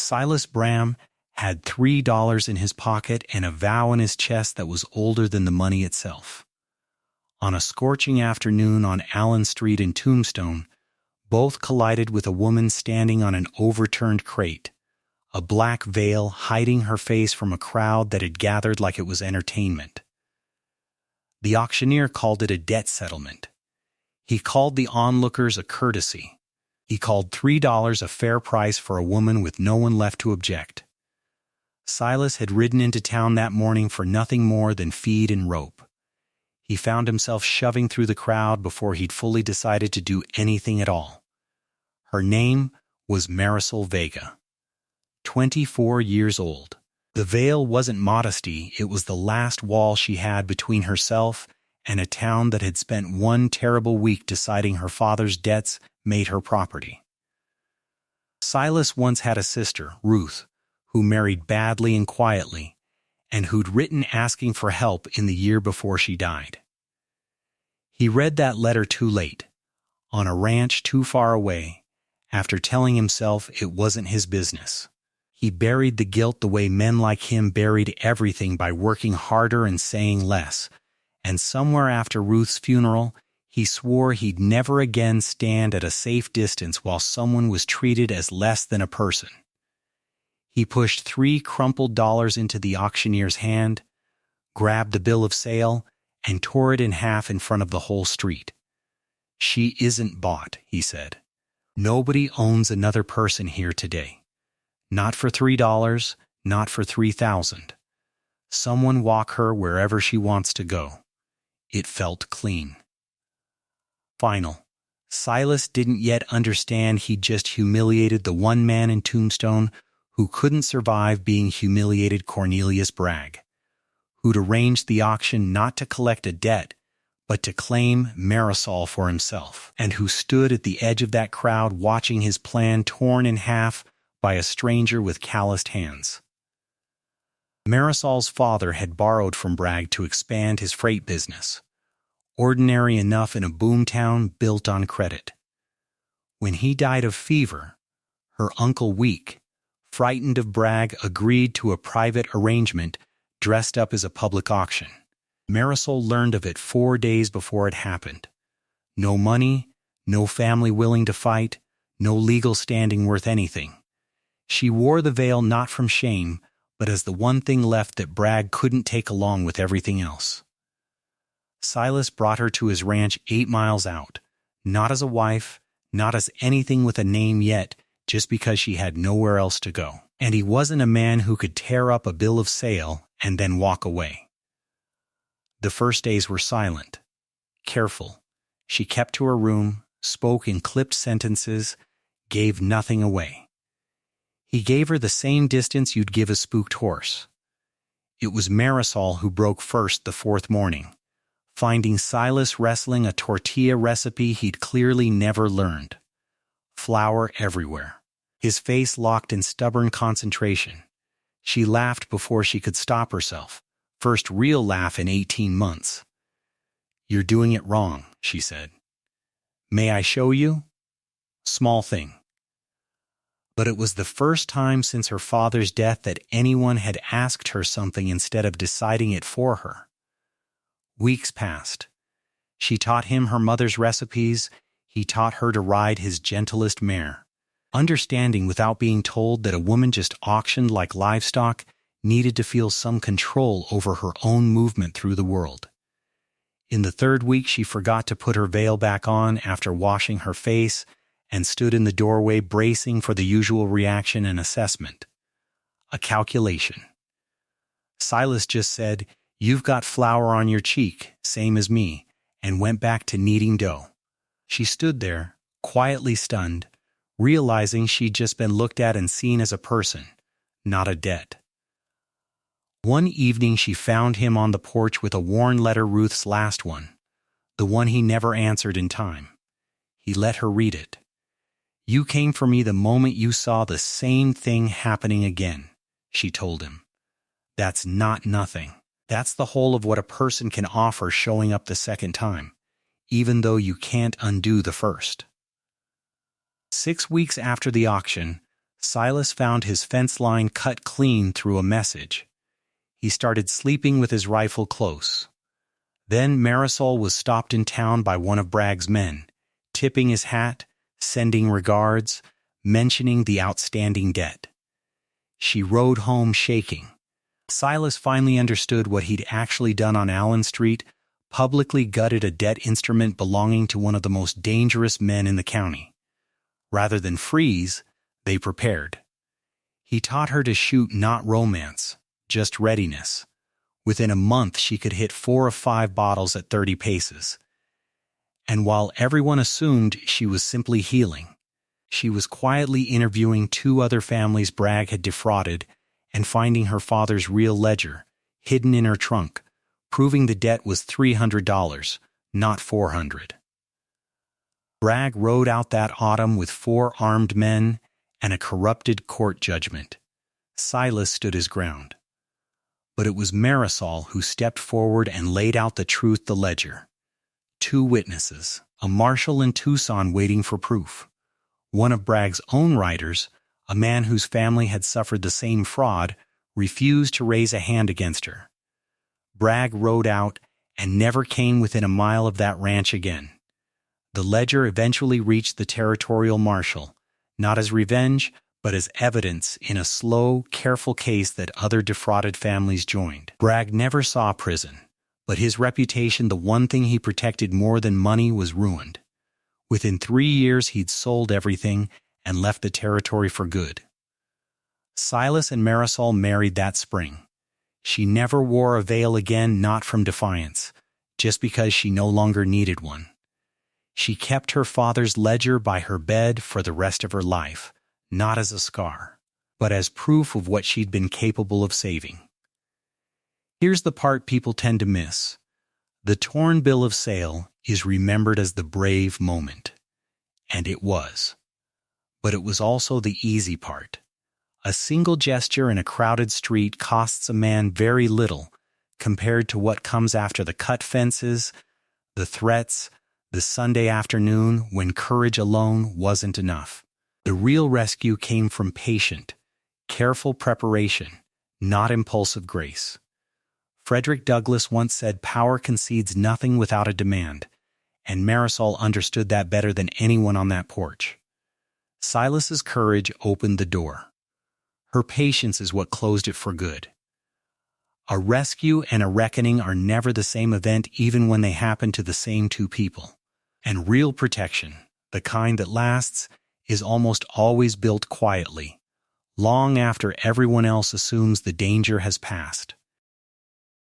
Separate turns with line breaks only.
Silas Bram had $3 in his pocket and a vow in his chest that was older than the money itself. On a scorching afternoon on Allen Street in Tombstone, both collided with a woman standing on an overturned crate, a black veil hiding her face from a crowd that had gathered like it was entertainment. The auctioneer called it a debt settlement. He called the onlookers a courtesy. He called $3 a fair price for a woman with no one left to object. Silas had ridden into town that morning for nothing more than feed and rope. He found himself shoving through the crowd before he'd fully decided to do anything at all. Her name was Marisol Vega, 24 years old. The veil wasn't modesty, it was the last wall she had between herself and a town that had spent one terrible week deciding her father's debts made her property. Silas once had a sister, Ruth, who married badly and quietly, and who'd written asking for help in the year before she died. He read that letter too late, on a ranch too far away, after telling himself it wasn't his business. He buried the guilt the way men like him buried everything by working harder and saying less, and somewhere after Ruth's funeral, he swore he'd never again stand at a safe distance while someone was treated as less than a person. He pushed 3 crumpled dollars into the auctioneer's hand, grabbed the bill of sale, and tore it in half in front of the whole street. "She isn't bought," he said. "Nobody owns another person here today. Not for $3, not for 3,000. Someone walk her wherever she wants to go." It felt clean. Final. Silas didn't yet understand he'd just humiliated the one man in Tombstone who couldn't survive being humiliated, Cornelius Bragg, who'd arranged the auction not to collect a debt, but to claim Marisol for himself, and who stood at the edge of that crowd watching his plan torn in half by a stranger with calloused hands. Marisol's father had borrowed from Bragg to expand his freight business, ordinary enough in a boomtown built on credit. When he died of fever, her uncle, weak, frightened of Bragg, agreed to a private arrangement dressed up as a public auction. Marisol learned of it 4 days before it happened. No money, no family willing to fight, no legal standing worth anything. She wore the veil not from shame, but as the one thing left that Bragg couldn't take along with everything else. Silas brought her to his ranch 8 miles out, not as a wife, not as anything with a name yet, just because she had nowhere else to go. And he wasn't a man who could tear up a bill of sale and then walk away. The first days were silent, careful. She kept to her room, spoke in clipped sentences, gave nothing away. He gave her the same distance you'd give a spooked horse. It was Marisol who broke first the 4th morning, finding Silas wrestling a tortilla recipe he'd clearly never learned. Flour everywhere. His face locked in stubborn concentration. She laughed before she could stop herself. First real laugh in 18 months. "You're doing it wrong," she said. "May I show you?" Small thing. But it was the first time since her father's death that anyone had asked her something instead of deciding it for her. Weeks passed. She taught him her mother's recipes. He taught her to ride his gentlest mare. Understanding without being told that a woman just auctioned like livestock needed to feel some control over her own movement through the world. In the 3rd week, she forgot to put her veil back on after washing her face and stood in the doorway bracing for the usual reaction and assessment. A calculation. Silas just said, "You've got flour on your cheek, same as me," and went back to kneading dough. She stood there, quietly stunned, realizing she'd just been looked at and seen as a person, not a debt. One evening she found him on the porch with a worn letter, Ruth's last one, the one he never answered in time. He let her read it. "You came for me the moment you saw the same thing happening again," she told him. "That's not nothing. That's the whole of what a person can offer showing up the second time, even though you can't undo the first." 6 weeks after the auction, Silas found his fence line cut clean through a message. He started sleeping with his rifle close. Then Marisol was stopped in town by one of Bragg's men, tipping his hat, sending regards, mentioning the outstanding debt. She rode home shaking. Silas finally understood what he'd actually done on Allen Street, publicly gutted a debt instrument belonging to one of the most dangerous men in the county. Rather than freeze, they prepared. He taught her to shoot not romance, just readiness. Within a month she could hit 4 of 5 bottles at 30 paces. And while everyone assumed she was simply healing, she was quietly interviewing 2 other families Bragg had defrauded and finding her father's real ledger, hidden in her trunk, proving the debt was $300, not $400. Bragg rode out that autumn with 4 armed men and a corrupted court judgment. Silas stood his ground. But it was Marisol who stepped forward and laid out the truth, the ledger. 2 witnesses, a marshal in Tucson waiting for proof. One of Bragg's own writers, a man whose family had suffered the same fraud, refused to raise a hand against her. Bragg rode out and never came within a mile of that ranch again. The ledger eventually reached the territorial marshal, not as revenge, but as evidence in a slow, careful case that other defrauded families joined. Bragg never saw prison, but his reputation, the one thing he protected more than money, was ruined. Within 3 years he'd sold everything and left the territory for good. Silas and Marisol married that spring. She never wore a veil again, not from defiance, just because she no longer needed one. She kept her father's ledger by her bed for the rest of her life, not as a scar, but as proof of what she'd been capable of saving. Here's the part people tend to miss. The torn bill of sale is remembered as the brave moment. And it was. But it was also the easy part. A single gesture in a crowded street costs a man very little compared to what comes after the cut fences, the threats, the Sunday afternoon when courage alone wasn't enough. The real rescue came from patient, careful preparation, not impulsive grace. Frederick Douglass once said power concedes nothing without a demand, and Marisol understood that better than anyone on that porch. Silas's courage opened the door. Her patience is what closed it for good. A rescue and a reckoning are never the same event, even when they happen to the same 2 people. And real protection, the kind that lasts, is almost always built quietly, long after everyone else assumes the danger has passed.